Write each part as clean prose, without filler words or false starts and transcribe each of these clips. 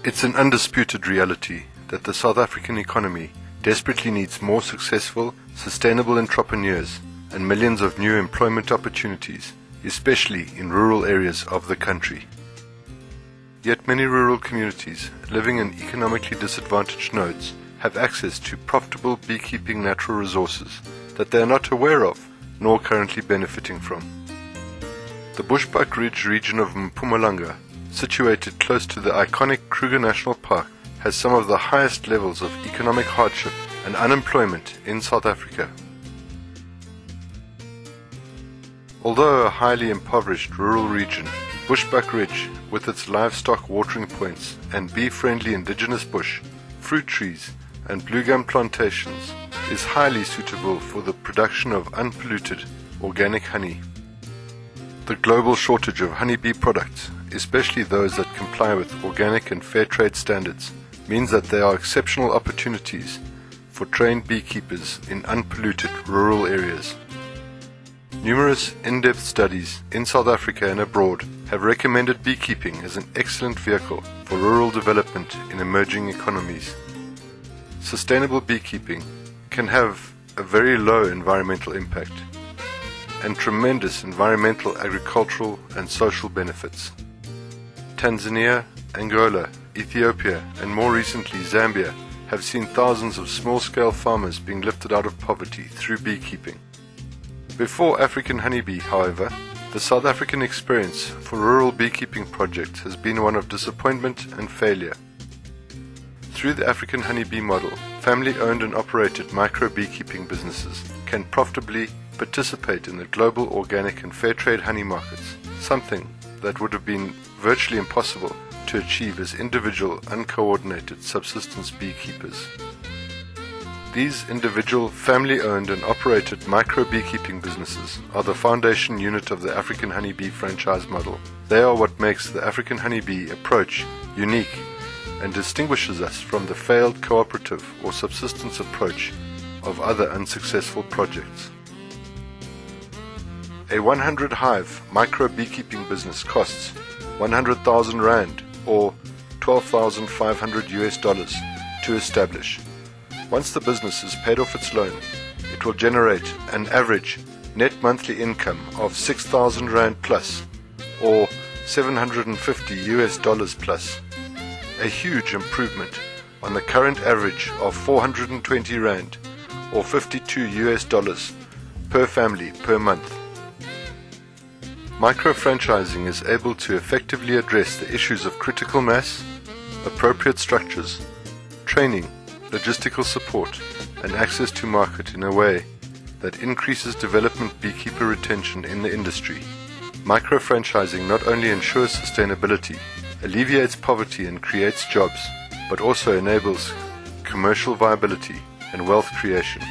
It's an undisputed reality that the South African economy desperately needs more successful, sustainable entrepreneurs and millions of new employment opportunities, especially in rural areas of the country. Yet many rural communities living in economically disadvantaged nodes have access to profitable beekeeping natural resources that they are not aware of nor currently benefiting from. The Bushbuck Ridge region of Mpumalanga, situated close to the iconic Kruger National Park, has some of the highest levels of economic hardship and unemployment in South Africa. Although a highly impoverished rural region, Bushbuck Ridge, with its livestock watering points and bee-friendly indigenous bush, fruit trees and blue gum plantations, is highly suitable for the production of unpolluted organic honey. The global shortage of honeybee products, especially those that comply with organic and fair trade standards, means that there are exceptional opportunities for trained beekeepers in unpolluted rural areas. Numerous in-depth studies in South Africa and abroad have recommended beekeeping as an excellent vehicle for rural development in emerging economies. Sustainable beekeeping can have a very low environmental impact and tremendous environmental, agricultural and social benefits. Tanzania, Angola, Ethiopia and more recently Zambia have seen thousands of small-scale farmers being lifted out of poverty through beekeeping. Before African honeybee, however, the South African experience for rural beekeeping projects has been one of disappointment and failure. Through the African honeybee model, family-owned and operated micro-beekeeping businesses can profitably participate in the global organic and fair trade honey markets, something that would have been virtually impossible to achieve as individual, uncoordinated subsistence beekeepers. These individual, family-owned and operated micro-beekeeping businesses are the foundation unit of the African honeybee franchise model. They are what makes the African honeybee approach unique and distinguishes us from the failed cooperative or subsistence approach of other unsuccessful projects. A 100 hive micro beekeeping business costs 100,000 Rand or $12,500 to establish. Once the business has paid off its loan, it will generate an average net monthly income of 6,000 Rand plus or $750 plus, a huge improvement on the current average of 420 Rand or $52 per family per month. Micro-franchising is able to effectively address the issues of critical mass, appropriate structures, training, logistical support, and access to market in a way that increases development beekeeper retention in the industry. Micro-franchising not only ensures sustainability, alleviates poverty and creates jobs, but also enables commercial viability and wealth creation.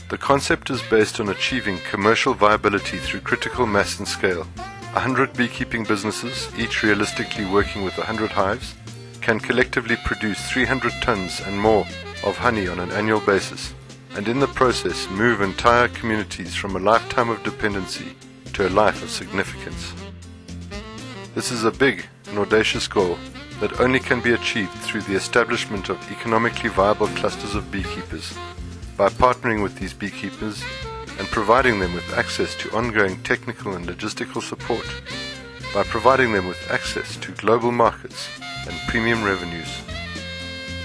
The concept is based on achieving commercial viability through critical mass and scale. 100 beekeeping businesses, each realistically working with 100 hives, can collectively produce 300 tons and more of honey on an annual basis, and in the process move entire communities from a lifetime of dependency to a life of significance. This is a big and audacious goal that only can be achieved through the establishment of economically viable clusters of beekeepers, by partnering with these beekeepers and providing them with access to ongoing technical and logistical support, by providing them with access to global markets and premium revenues,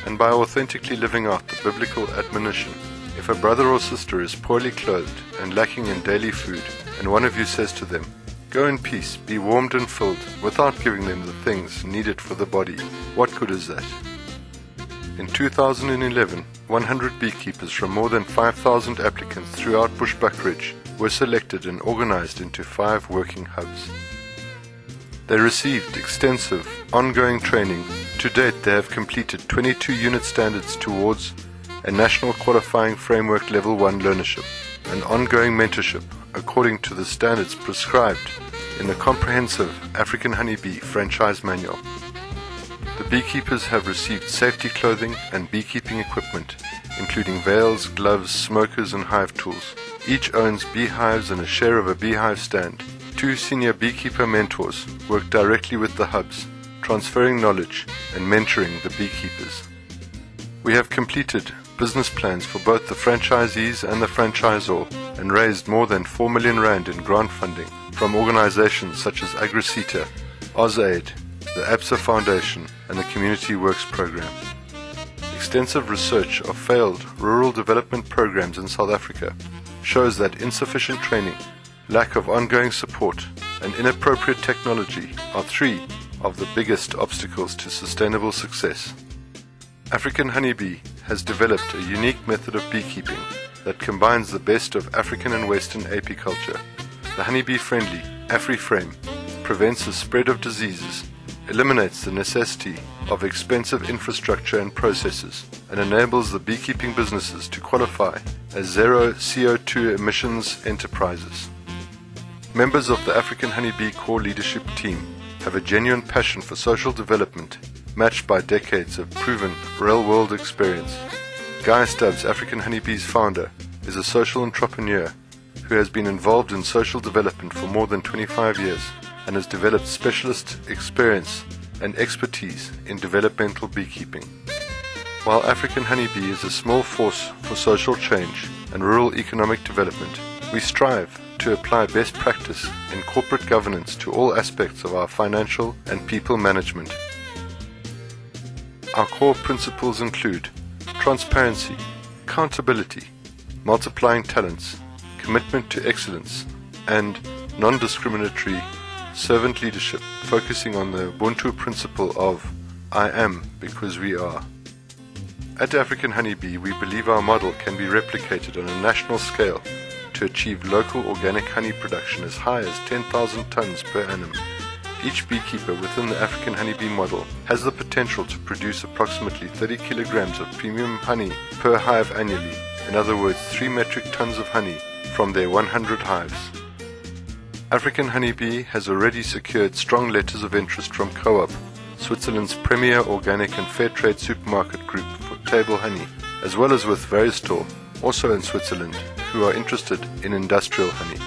and by authentically living out the biblical admonition: if a brother or sister is poorly clothed and lacking in daily food, and one of you says to them, "Go in peace, be warmed and filled," without giving them the things needed for the body, what good is that? In 2011, 100 beekeepers from more than 5,000 applicants throughout Bushbuck Ridge were selected and organized into 5 working hubs. They received extensive, ongoing training. To date, they have completed 22 unit standards towards a National Qualifying Framework Level 1 learnership and ongoing mentorship according to the standards prescribed in the comprehensive African Honeybee Franchise Manual. The beekeepers have received safety clothing and beekeeping equipment, including veils, gloves, smokers and hive tools. Each owns beehives and a share of a beehive stand. 2 senior beekeeper mentors work directly with the hubs, transferring knowledge and mentoring the beekeepers. We have completed business plans for both the franchisees and the franchisor and raised more than 4 million rand in grant funding from organizations such as AgriCita, AusAid, the ABSA Foundation and the Community Works Program. Extensive research of failed rural development programs in South Africa shows that insufficient training, lack of ongoing support and inappropriate technology are three of the biggest obstacles to sustainable success. African honeybee has developed a unique method of beekeeping that combines the best of African and Western apiculture. The honeybee-friendly AfriFrame prevents the spread of diseases, eliminates the necessity of expensive infrastructure and processes, and enables the beekeeping businesses to qualify as zero CO2 emissions enterprises. Members of the African Honeybee Core Leadership Team have a genuine passion for social development, matched by decades of proven real-world experience. Guy Stubbs, African Honeybee's founder, is a social entrepreneur who has been involved in social development for more than 25 years and has developed specialist experience and expertise in developmental beekeeping. While African Honeybee is a small force for social change and rural economic development, we strive to apply best practice in corporate governance to all aspects of our financial and people management. Our core principles include transparency, accountability, multiplying talents, commitment to excellence, and non-discriminatory servant leadership, focusing on the Ubuntu principle of I am because we are. At African Honeybee, we believe our model can be replicated on a national scale to achieve local organic honey production as high as 10,000 tons per annum. Each beekeeper within the African Honeybee model has the potential to produce approximately 30 kilograms of premium honey per hive annually, in other words 3 metric tons of honey from their 100 hives. African Honeybee has already secured strong letters of interest from Co-op, Switzerland's premier organic and fair trade supermarket group for table honey, as well as with Veristor, also in Switzerland, who are interested in industrial honey.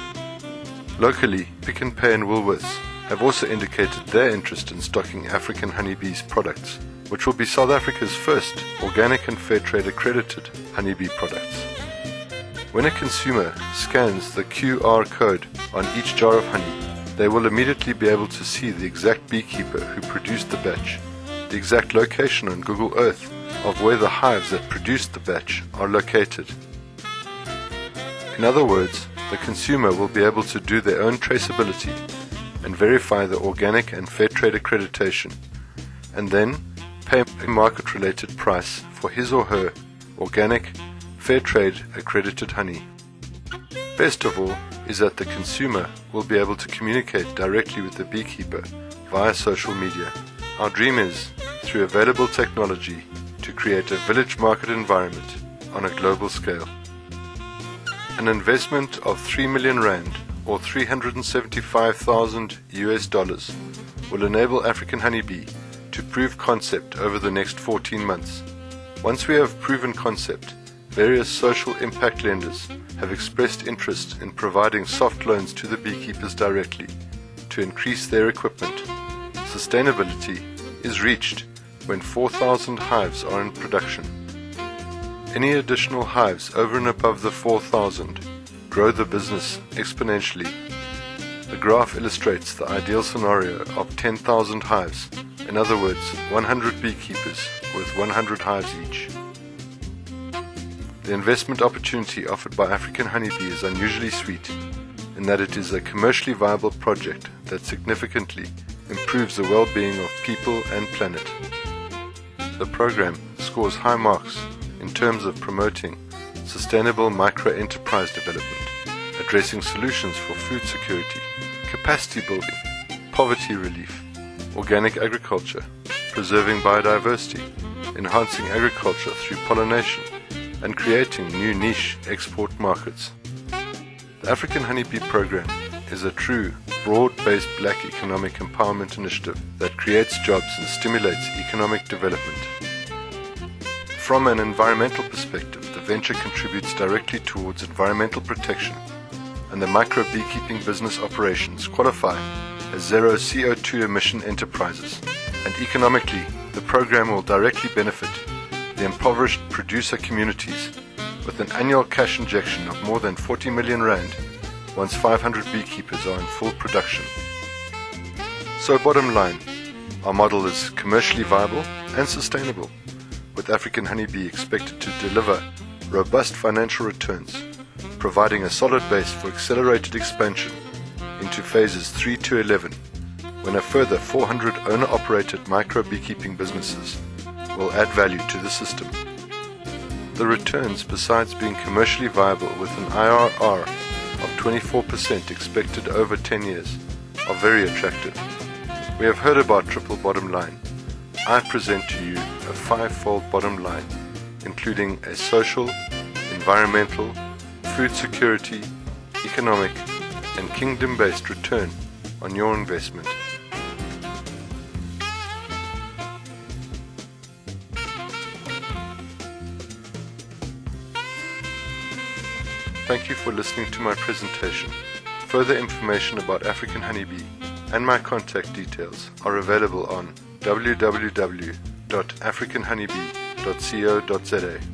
Locally, Pick n Pay and Woolworths have also indicated their interest in stocking African Honeybee's products, which will be South Africa's first organic and fair trade accredited honeybee products. When a consumer scans the QR code on each jar of honey, they will immediately be able to see the exact beekeeper who produced the batch, the exact location on Google Earth of where the hives that produced the batch are located. In other words, the consumer will be able to do their own traceability and verify the organic and fair trade accreditation, and then pay a market-related price for his or her organic, fair trade accredited honey. Best of all is that the consumer will be able to communicate directly with the beekeeper via social media. Our dream is, through available technology, to create a village market environment on a global scale. An investment of 3 million rand or $375,000 will enable African Honeybee to prove concept over the next 14 months. Once we have proven concept, various social impact lenders have expressed interest in providing soft loans to the beekeepers directly to increase their equipment. Sustainability is reached when 4,000 hives are in production. Any additional hives over and above the 4,000 grow the business exponentially. The graph illustrates the ideal scenario of 10,000 hives, in other words 100 beekeepers with 100 hives each. The investment opportunity offered by African Honeybee is unusually sweet in that it is a commercially viable project that significantly improves the well-being of people and planet. The program scores high marks in terms of promoting sustainable micro-enterprise development, addressing solutions for food security, capacity building, poverty relief, organic agriculture, preserving biodiversity, enhancing agriculture through pollination, and creating new niche export markets. The African Honeybee Program is a true, broad-based black economic empowerment initiative that creates jobs and stimulates economic development. From an environmental perspective, the venture contributes directly towards environmental protection, and the micro beekeeping business operations qualify as zero CO2 emission enterprises, and economically, the program will directly benefit the impoverished producer communities with an annual cash injection of more than 40 million rand once 500 beekeepers are in full production. So bottom line, our model is commercially viable and sustainable, with African honeybee expected to deliver robust financial returns, providing a solid base for accelerated expansion into phases 3 to 11, when a further 400 owner-operated micro-beekeeping businesses will add value to the system. The returns, besides being commercially viable with an IRR of 24% expected over 10 years, are very attractive. We have heard about triple bottom line. I present to you a five-fold bottom line, including a social, environmental, food security, economic, and kingdom-based return on your investment. Thank you for listening to my presentation. Further information about African honeybee and my contact details are available on www.africanhoneybee.co.za.